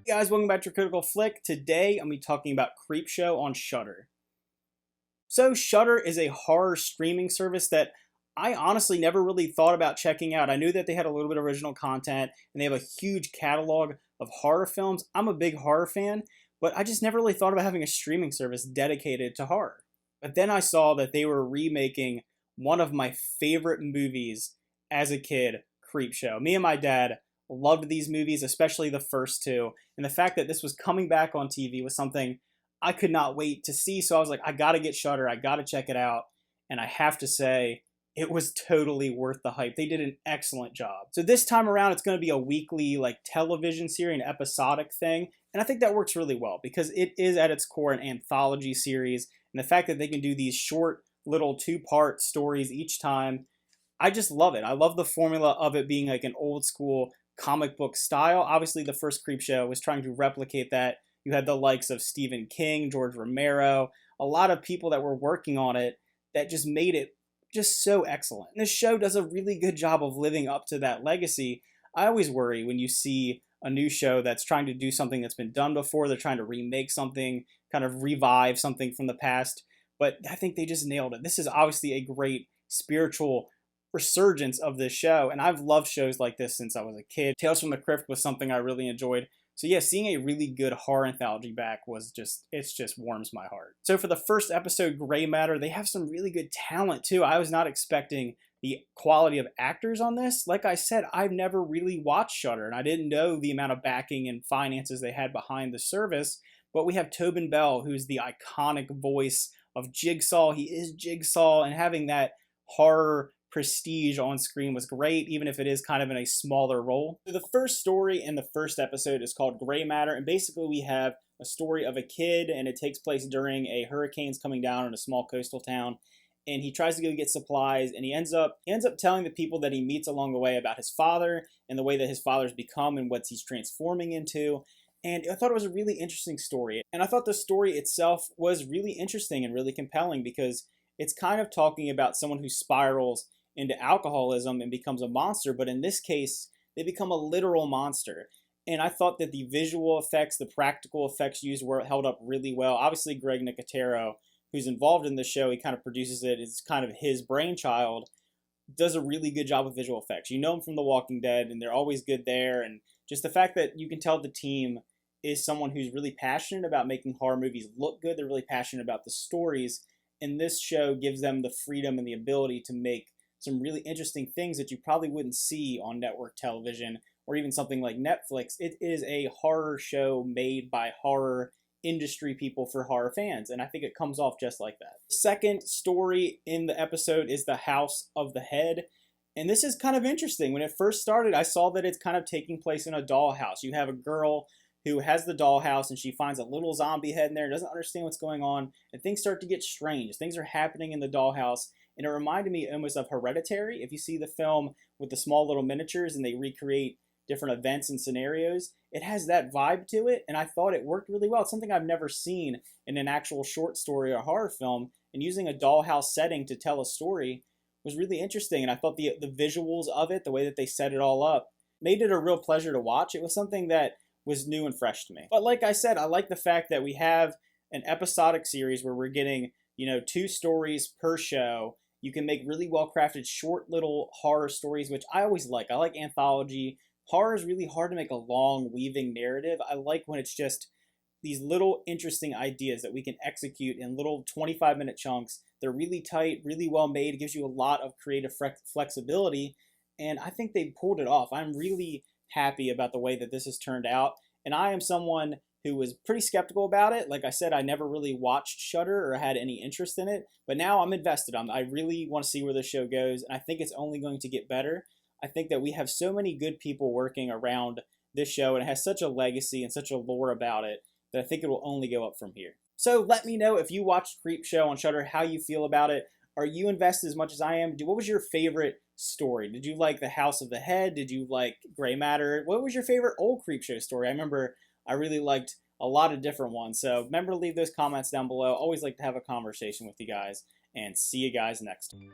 Hey guys, welcome back to Critical Flick. Today I'm going to be talking about Creepshow on Shudder. So Shudder is a horror streaming service that I honestly never really thought about checking out. I knew that they had a little bit of original content and they have a huge catalog of horror films. I'm a big horror fan, but I just never really thought about having a streaming service dedicated to horror. But then I saw that they were remaking one of my favorite movies as a kid, Creepshow. Me and my dad loved these movies, especially the first two. And the fact that this was coming back on TV was something I could not wait to see. So I was like, I gotta get Shudder, I gotta check it out. And I have to say, it was totally worth the hype. They did an excellent job. So this time around, it's gonna be a weekly television series, an episodic thing. And I think that works really well because it is at its core an anthology series. And the fact that they can do these short little two-part stories each time, I just love it. I love the formula of it being like an old school comic book style. Obviously, the first Creepshow was trying to replicate that. You had the likes of Stephen King, George Romero, a lot of people that were working on it that just made it just so excellent. And this show does a really good job of living up to that legacy. I always worry when you see a new show that's trying to do something that's been done before. They're trying to remake something, kind of revive something from the past. But I think they just nailed it. This is obviously a great spiritual resurgence of this show, and I've loved shows like this since I was a kid. Tales from the Crypt was something I really enjoyed. So yeah, seeing a really good horror anthology back was just warms my heart. So for the first episode, Gray Matter, they have some really good talent too. I was not expecting the quality of actors on this. Like I said, I've never really watched Shudder, and I didn't know the amount of backing and finances they had behind the service. But we have Tobin Bell, who's the iconic voice of Jigsaw. He is Jigsaw, and having that horror prestige on screen was great, even if it is kind of in a smaller role. So the first story in the first episode is called Gray Matter, and basically we have a story of a kid, and it takes place during a hurricane's coming down in a small coastal town, and he tries to go get supplies, and he ends up telling the people that he meets along the way about his father and the way that his father's become and what he's transforming into. And I thought it was a really interesting story, and I thought the story itself was really interesting and really compelling because it's kind of talking about someone who spirals into alcoholism and becomes a monster, but in this case, they become a literal monster. And I thought that the visual effects, the practical effects used were held up really well. Obviously, Greg Nicotero, who's involved in the show, he kind of produces it, it's kind of his brainchild, does a really good job with visual effects. You know him from The Walking Dead, and they're always good there, and just the fact that you can tell the team is someone who's really passionate about making horror movies look good, they're really passionate about the stories, and this show gives them the freedom and the ability to make some really interesting things that you probably wouldn't see on network television or even something like Netflix. It is a horror show made by horror industry people for horror fans, and I think it comes off just like that. The second story in the episode is The House of the Head, and this is kind of interesting. When it first started, I saw that it's kind of taking place in a dollhouse. You have a girl who has the dollhouse, and she finds a little zombie head in there, doesn't understand what's going on, and things start to get strange. Things are happening in the dollhouse, and it reminded me almost of Hereditary. If you see the film with the small little miniatures and they recreate different events and scenarios, it has that vibe to it, and I thought it worked really well. It's something I've never seen in an actual short story or horror film, and using a dollhouse setting to tell a story was really interesting, and I thought the visuals of it, the way that they set it all up, made it a real pleasure to watch. It was something that was new and fresh to me. But like I said, I like the fact that we have an episodic series where we're getting, 2 stories per show. You can make really well-crafted short little horror stories, which I always like. I like anthology. Horror is really hard to make a long, weaving narrative. I like when it's just these little interesting ideas that we can execute in little 25-minute chunks. They're really tight, really well made. It gives you a lot of creative flexibility, and I think they pulled it off. I'm really happy about the way that this has turned out, and I am someone who was pretty skeptical about it. Like I said, I never really watched Shudder or had any interest in it, but now I'm invested. I really want to see where this show goes, and I think it's only going to get better. I think that we have so many good people working around this show, and it has such a legacy and such a lore about it that I think it will only go up from here. So let me know if you watched Creepshow on Shudder, how you feel about it. Are you invested as much as I am? What was your favorite story? Did you like The House of the Head? Did you like Gray Matter? What was your favorite old Creepshow story? I remember I really liked a lot of different ones. So remember to leave those comments down below. Always like to have a conversation with you guys, and see you guys next time.